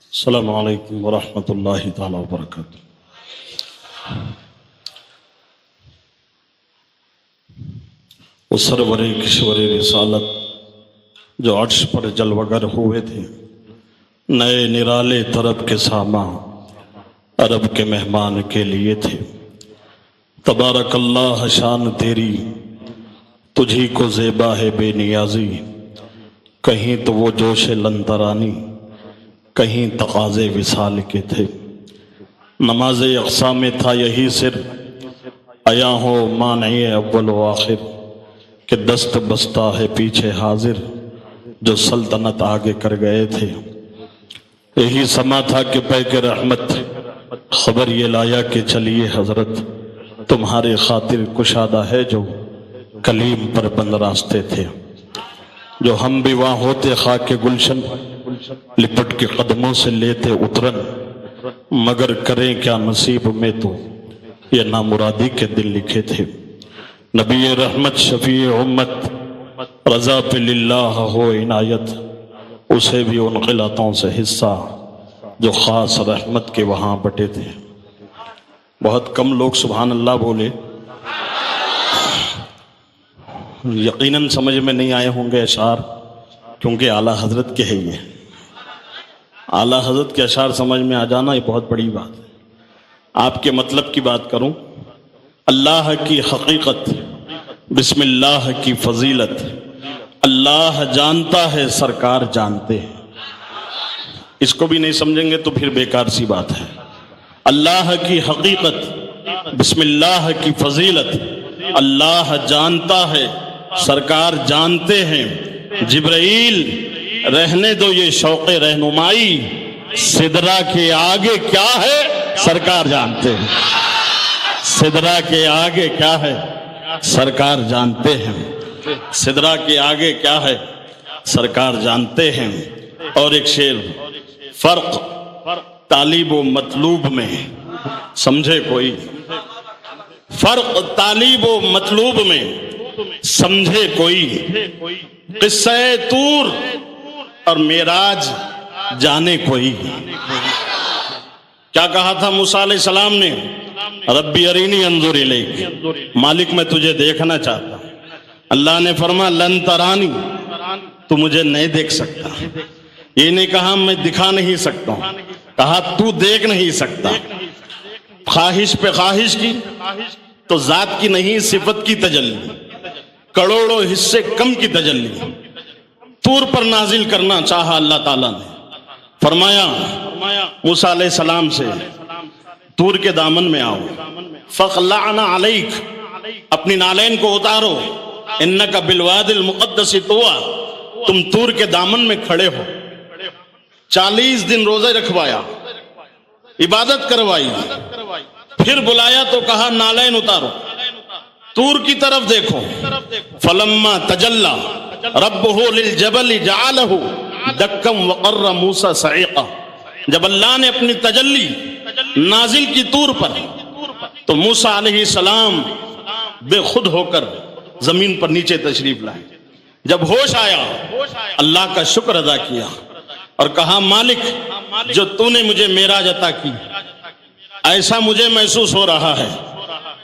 السلام علیکم ورحمۃ اللہ تعالی وبرکاتہ۔ وہ سرور کشور رسالت جو عرش پر جلوگر ہوئے تھے، نئے نرالے طرب کے سامان عرب کے مہمان کے لیے تھے۔ تبارک اللہ شان تیری، تجھی کو زیبا ہے بے نیازی، کہیں تو وہ جوش لنترانی، کہیں تقاضے وصال کے تھے۔ نماز اقصا میں تھا یہی سر، آیا ہو مانع اول و آخر، کہ دست بستہ ہے پیچھے حاضر، جو سلطنت آگے کر گئے تھے۔ یہی سما تھا کہ پیک رحمت، خبر یہ لایا کہ چلیے حضرت، تمہارے خاطر کشادہ ہے جو کلیم پر بند راستے تھے۔ جو ہم بھی وہاں ہوتے خاک گلشن، لپٹ کے قدموں سے لیتے اترن، مگر کریں کیا نصیب میں تو یہ نامرادی کے دل لکھے تھے۔ نبی رحمت شفیع امت، رضا پہ للہ ہو عنایت، اسے بھی ان قلتوں سے حصہ جو خاص رحمت کے وہاں بٹے تھے۔ بہت کم لوگ سبحان اللہ بولے، یقیناً سمجھ میں نہیں آئے ہوں گے اشعار، کیونکہ اعلیٰ حضرت کے ہے یہ۔ اعلیٰ حضرت کے اشعار سمجھ میں آ جانا یہ بہت بڑی بات ہے۔ آپ کے مطلب کی بات کروں، اللہ کی حقیقت، بسم اللہ کی فضیلت، اللہ جانتا ہے سرکار جانتے ہیں۔ اس کو بھی نہیں سمجھیں گے تو پھر بیکار سی بات ہے۔ اللہ کی حقیقت، بسم اللہ کی فضیلت، اللہ جانتا ہے سرکار جانتے ہیں۔ جبرائیل رہنے دو یہ شوق رہنمائی، سدرا کے آگے کیا ہے سرکار جانتے ہیں۔ سدرا کے آگے کیا ہے سرکار جانتے ہیں۔ سدرا کے آگے کیا ہے سرکار جانتے ہیں۔ اور ایک شعر، فرق طالب و مطلوب میں سمجھے کوئی، فرق طالب و مطلوب میں سمجھے کوئی، قصہ طور اور معراج جانے کوئی۔ کیا کہا تھا موسیٰ علیہ السلام نے؟ ربی ارینی انظر الیک، مالک میں تجھے دیکھنا چاہتا ہوں۔ اللہ نے فرمایا لن ترانی، تو مجھے نہیں دیکھ سکتا۔ یہ نہیں کہا میں دکھا نہیں سکتا ہوں، کہا تو دیکھ نہیں سکتا۔ خواہش پہ خواہش کی تو ذات کی نہیں صفت کی تجلی، کروڑوں حصے کم کی تجلی طور پر نازل کرنا چاہا اللہ تعالیٰ نے۔ فرمایا موسیٰ علیہ السلام سے طور کے دامن میں آؤ، فَخْلَعْنَ عَلَيْكَ، اپنی نالین کو اتارو، اِنَّكَ بِالْوَادِ الْمُقَدَّسِ طُوَىٰ، تم طور کے دامن میں کھڑے ہو۔ 40 دن روزے رکھوایا، عبادت کروائی، پھر بلایا تو کہا نالین اتارو، طور کی طرف دیکھو۔ فلما تجلی ربہ للجبل جعلہ دکا وقر موسیٰ صعیقا، جب اللہ نے اپنی تجلی نازل کی طور پر تو موسیٰ علیہ السلام بے خود ہو کر زمین پر نیچے تشریف لائے۔ جب ہوش آیا اللہ کا شکر ادا کیا اور کہا مالک جو تو نے مجھے معراج عطا کی، ایسا مجھے محسوس ہو رہا ہے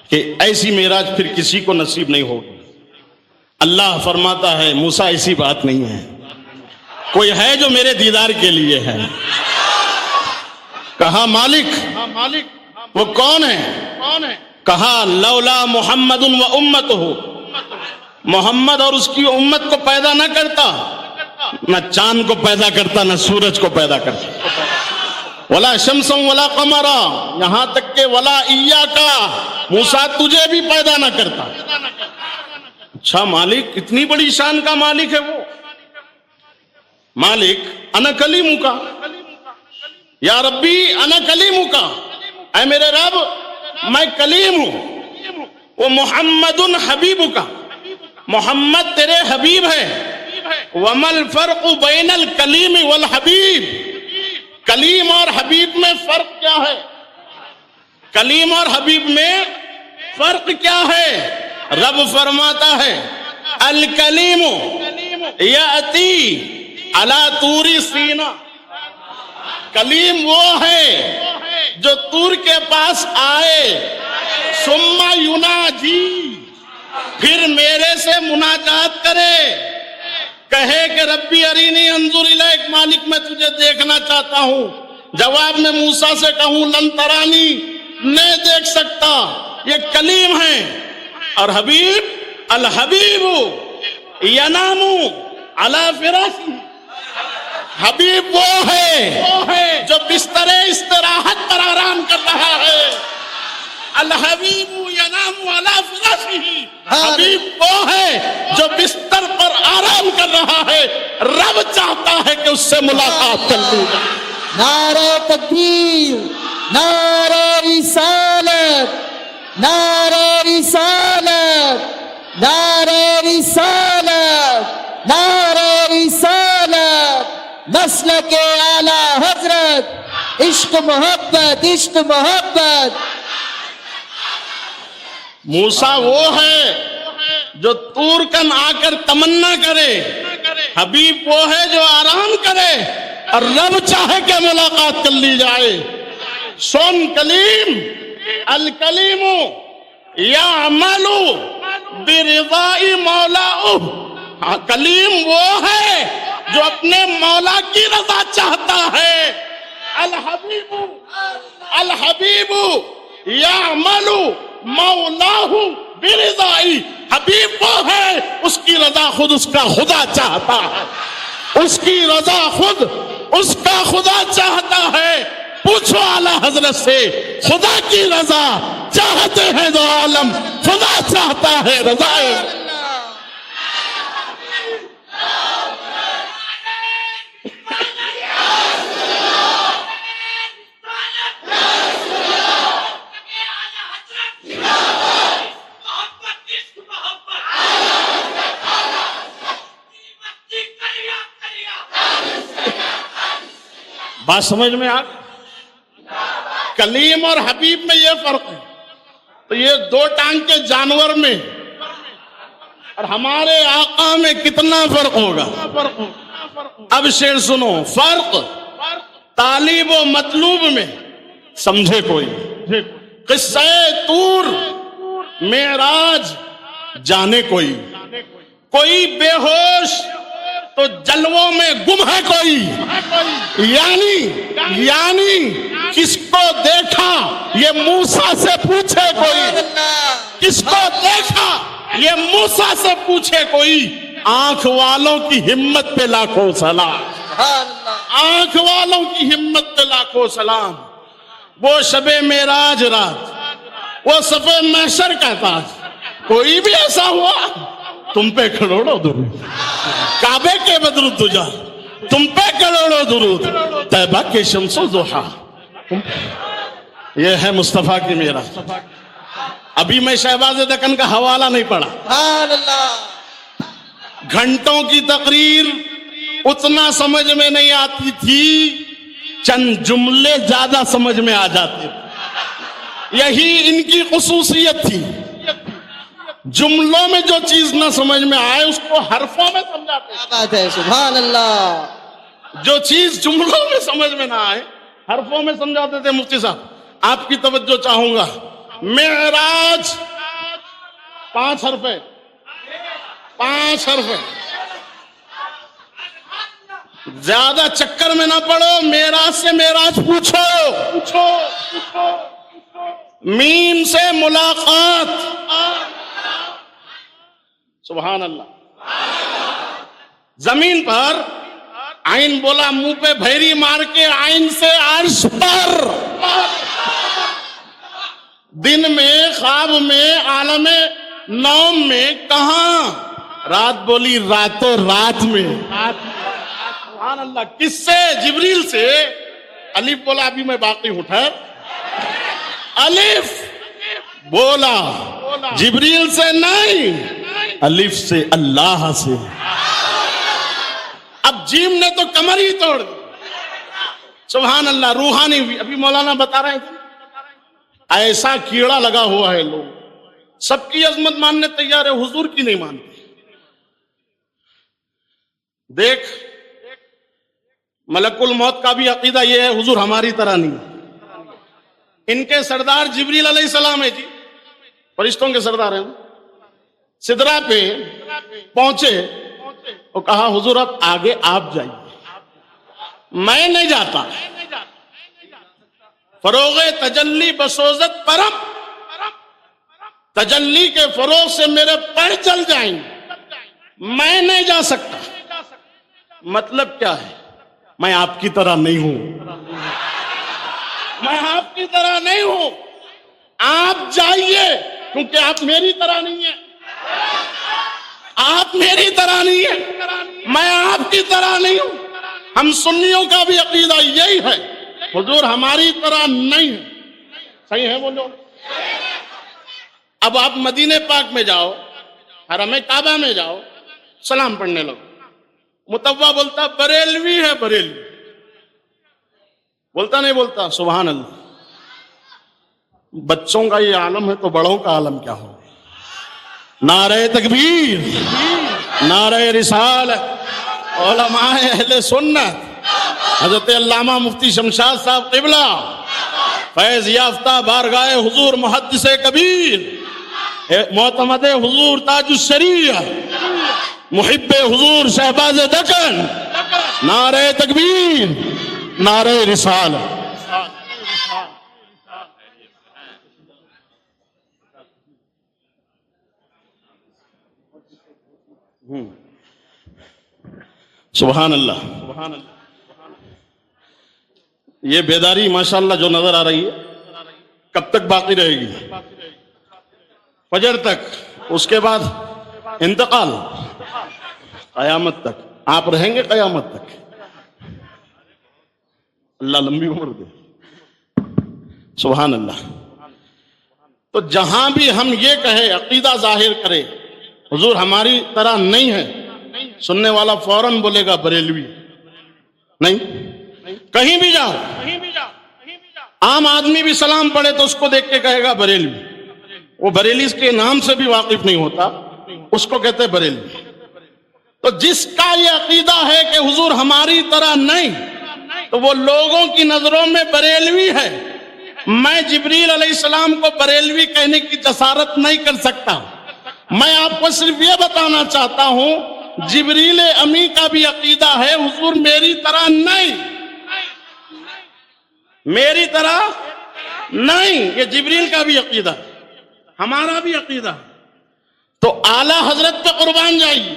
کہ ایسی معراج پھر کسی کو نصیب نہیں ہوگی۔ اللہ فرماتا ہے موسیٰ ایسی بات نہیں ہے، کوئی ہے جو میرے دیدار کے لیے ہے۔ کہا مالک وہ کون ہے؟ کہا لولا محمد و امتہ، محمد اور اس کی امت کو پیدا نہ کرتا، نہ چاند کو پیدا کرتا، نہ سورج کو پیدا کرتا، ولا شمسا ولا قمرا، یہاں تک کہ ولا ایاکا، موسیٰ تجھے بھی پیدا نہ کرتا۔ اچھا مالک، اتنی بڑی شان کا مالک ہے وہ۔ مالک انا کلیمک، یا ربی انا کلیمک، اے میرے رب میں کلیم ہوں۔ وہ محمد حبیبک، محمد تیرے حبیب ہے۔ وما الفرق بین الکلیم والحبیب، کلیم اور حبیب میں فرق کیا ہے؟ کلیم اور حبیب میں فرق کیا ہے؟ رب فرماتا ہے الکلیم یأتی علی طور سینا، کلیم وہ ہے جو طور کے پاس آئے، ثم یناجی، پھر میرے سے مناجات کرے، کہے کہ ربی ارینی انظر الیک، مالک میں تجھے دیکھنا چاہتا ہوں۔ جواب میں موسیٰ سے کہوں لن ترانی، نہیں دیکھ سکتا، یہ کلیم ہے۔ اور حبیب، الحبیب ینام علی فراش، حبیب وہ ہے جو بستر استراحت پر آرام کر رہا ہے۔ الحبیب ینام علی فراشہ، حبیب وہ ہے جو بستر پر آرام کر رہا ہے، رب چاہتا ہے کہ اس سے ملاقات کر لوں۔ نعرہ تکبیر، نعرہ رسالت، نعرہ رسالت، نعرہ رسالت، نعرہ رسالت، مسلک اعلی حضرت، عشق محبت، عشق محبت۔ موسیٰ وہ ہے جو طور کن آ کر تمنا کرے، حبیب وہ ہے جو آرام کرے، اور رب چاہے کہ ملاقات کر لی جائے۔ سن کلیم، الکلیم یعمل برضاء مولاہ، کلیم وہ ہے جو اپنے مولا کی رضا چاہتا ہے۔ الحبیب، الحبیب یعمل مولاہ برضائی، حبیب وہ ہے اس کی رضا خود اس کا خدا چاہتا ہے، اس کی رضا خود اس کا خدا چاہتا ہے۔ پوچھو اعلیٰ حضرت سے، خدا کی رضا چاہتے ہیں جو عالم، خدا چاہتا ہے رضا۔ بات سمجھ میں آ، کلیم اور حبیب میں یہ فرق ہے۔ تو یہ دو ٹانگ کے جانور میں اور ہمارے آقا میں کتنا فرق ہوگا؟ اب شعر سنو، فرق طالب و مطلوب میں سمجھے کوئی، قصہ طور معراج جانے کوئی، کوئی بے ہوش تو جلووں میں گم ہے کوئی، یعنی کس کو دیکھا یہ موسیٰ سے پوچھے کوئی، کس کو دیکھا یہ موسیٰ سے پوچھے کوئی۔ آنکھ والوں کی ہمت پہ لاکھوں سلام، آنکھ والوں کی ہمت پہ لاکھوں سلام۔ وہ شب معراج رات، وہ صف محشر کا تاج، کوئی بھی ایسا ہوا تم پہ کروڑوں درود، کعبے کے بدر الدجا تم پہ کروڑوں درود، طیبہ کے شمس و ضحیٰ۔ یہ ہے مصطفیٰ کی معراج۔ ابھی میں شہباز دکن کا حوالہ نہیں پڑھا، گھنٹوں کی تقریر اتنا سمجھ میں نہیں آتی تھی، چند جملے زیادہ سمجھ میں آ جاتے تھے، یہی ان کی خصوصیت تھی۔ جملوں میں جو چیز نہ سمجھ میں آئے اس کو حرفوں میں سمجھاتے ہیں۔ بات ہے، سبحان اللہ۔ جو چیز جملوں میں سمجھ میں نہ آئے حرفوں میں سمجھاتے تھے۔ مفتی صاحب آپ کی توجہ چاہوں گا، معراج 5 حرف ہے، 5 حرف ہے، زیادہ چکر میں نہ پڑو، معراج سے معراج پوچھو، میم سے ملاقات، سبحان اللہ۔ زمین پر آئین بولا، منہ پہ بھیری مار کے آئین سے عرش پر، دن میں، خواب میں، عالم نوم میں، کہاں؟ رات بولی راتوں رات میں، سبحان اللہ۔ کس سے؟ جبریل سے۔ الف بولا ابھی میں باقی ہوں، ٹھہر، الف بولا جبریل سے نہیں، الف سے اللہ سے۔ اب جیم نے تو کمر ہی توڑ دی، سبحان اللہ۔ روحانی بھی ابھی مولانا بتا رہے تھے، ایسا کیڑا لگا ہوا ہے، لوگ سب کی عظمت ماننے تیار ہے، حضور کی نہیں مانتے۔ دیکھ ملک الموت کا بھی عقیدہ یہ ہے حضور ہماری طرح نہیں. ان کے سردار جبریل علیہ السلام ہے جی، فرشتوں کے سردار ہیں. سدرا پہ پہنچے اور کہا حضور اب آگے آپ جائیے، میں نہیں جاتا. فروغ تجلی بسوزت پرم، تجلی کے فروغ سے میرے پیر چل جائیں گے، میں نہیں جا سکتا. مطلب کیا ہے؟ میں آپ کی طرح نہیں ہوں، میں آپ کی طرح نہیں ہوں. آپ جائیے کیونکہ آپ میری طرح نہیں ہیں، آپ میری طرح نہیں ہیں، میں آپ کی طرح نہیں ہوں. ہم سنیوں کا بھی عقیدہ یہی ہے، حضور ہماری طرح نہیں ہے. صحیح ہے بولو. اب آپ مدینے پاک میں جاؤ، حرم کعبہ میں جاؤ، سلام پڑھنے لگو، متوا بولتا بریلوی ہے، بریلوی بولتا نہیں بولتا؟ سبحان اللہ. بچوں کا یہ عالم ہے تو بڑوں کا عالم کیا ہو؟ نعرہ تکبیر، نعرہ رسالت، علماء اہل سنت، حضرت علامہ مفتی شمشاد صاحب قبلہ، فیض یافتہ بارگاہ حضور محدث کبیر، معتمد حضور تاج الشریعہ، محب حضور شہباز دکن، نعرہ تکبیر، نعرہ رسالت. سبحان اللہ. یہ بیداری ماشاءاللہ جو نظر آ رہی ہے کب تک باقی رہے گی؟ فجر تک، اس کے بعد انتقال، قیامت تک. آپ رہیں گے قیامت تک. اللہ لمبی عمر دے. سبحان اللہ. تو جہاں بھی ہم یہ کہے، عقیدہ ظاہر کرے حضور ہماری طرح نہیں ہے، سننے والا فوراً بولے گا بریلوی. نہیں، کہیں بھی جاؤ، عام آدمی بھی سلام پڑھے تو اس کو دیکھ کے کہے گا بریلوی. وہ بریلی کے نام سے بھی واقف نہیں ہوتا، اس کو کہتے بریلوی. تو جس کا یہ عقیدہ ہے کہ حضور ہماری طرح نہیں، تو وہ لوگوں کی نظروں میں بریلوی ہے. میں جبریل علیہ السلام کو بریلوی کہنے کی جسارت نہیں کر سکتا. میں آپ کو صرف یہ بتانا چاہتا ہوں جبریل امی کا بھی عقیدہ ہے حضور میری طرح نہیں، میری طرح نہیں. یہ جبریل کا بھی عقیدہ ہے، ہمارا بھی عقیدہ ہے. تو اعلیٰ حضرت پہ قربان جائیے.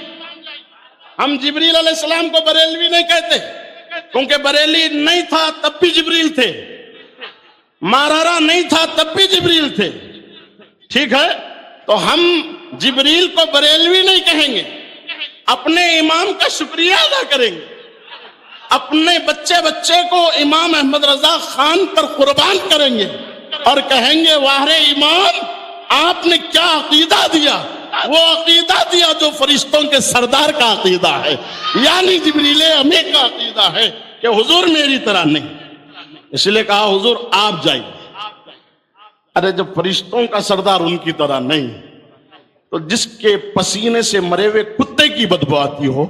ہم جبریل علیہ السلام کو بریلوی نہیں کہتے، کیونکہ بریلی نہیں تھا تب بھی جبریل تھے، مارارا نہیں تھا تب بھی جبریل تھے. ٹھیک ہے، تو ہم جبریل کو بریلوی نہیں کہیں گے، اپنے امام کا شکریہ ادا کریں گے، اپنے بچے کو امام احمد رضا خان پر قربان کریں گے اور کہیں گے واہ امام آپ نے کیا عقیدہ دیا. وہ عقیدہ دیا جو فرشتوں کے سردار کا عقیدہ ہے، یعنی جبریل امی کا عقیدہ ہے کہ حضور میری طرح نہیں. اس لیے کہا حضور آپ جائیے. ارے جب فرشتوں کا سردار ان کی طرح نہیں تو جس کے پسینے سے مرے ہوئے کتے کی بدبو آتی ہو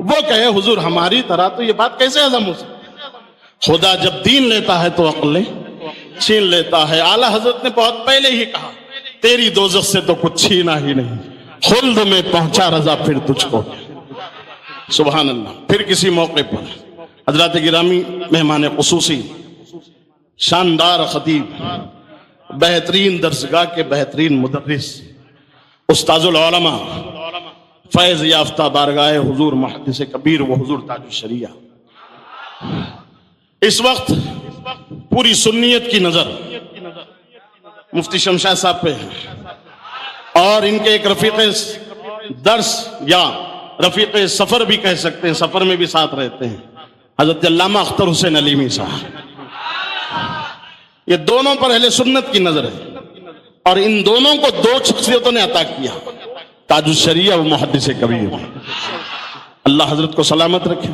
وہ کہے حضور ہماری طرح، تو یہ بات کیسے ہضم ہو سکتی؟ خدا جب دین لیتا ہے تو عقلیں چھین لیتا ہے. اعلیٰ حضرت نے بہت پہلے ہی کہا تیری دوزخ سے تو کچھ چھینا ہی نہیں، خلد میں پہنچا رضا پھر تجھ کو. سبحان اللہ. پھر کسی موقع پر حضرات گرامی مہمان خصوصی، شاندار خطیب، بہترین درسگاہ کے بہترین مدرس، استاذ العلماء، فیض یافتہ بارگاہ حضور محدث کبیر و حضور تاج الشریعہ، اس وقت پوری سنیت کی نظر مفتی شمشاد صاحب پہ ہے، اور ان کے ایک رفیق درس یا رفیق سفر بھی کہہ سکتے ہیں، سفر میں بھی ساتھ رہتے ہیں، حضرت علامہ اختر حسین علیمی صاحب. یہ دونوں پر اہل سنت کی نظر ہے، اور ان دونوں کو دو شخصیتوں نے عطا کیا، تاج الشریعہ و محدث کبیر. اللہ حضرت کو سلامت رکھے.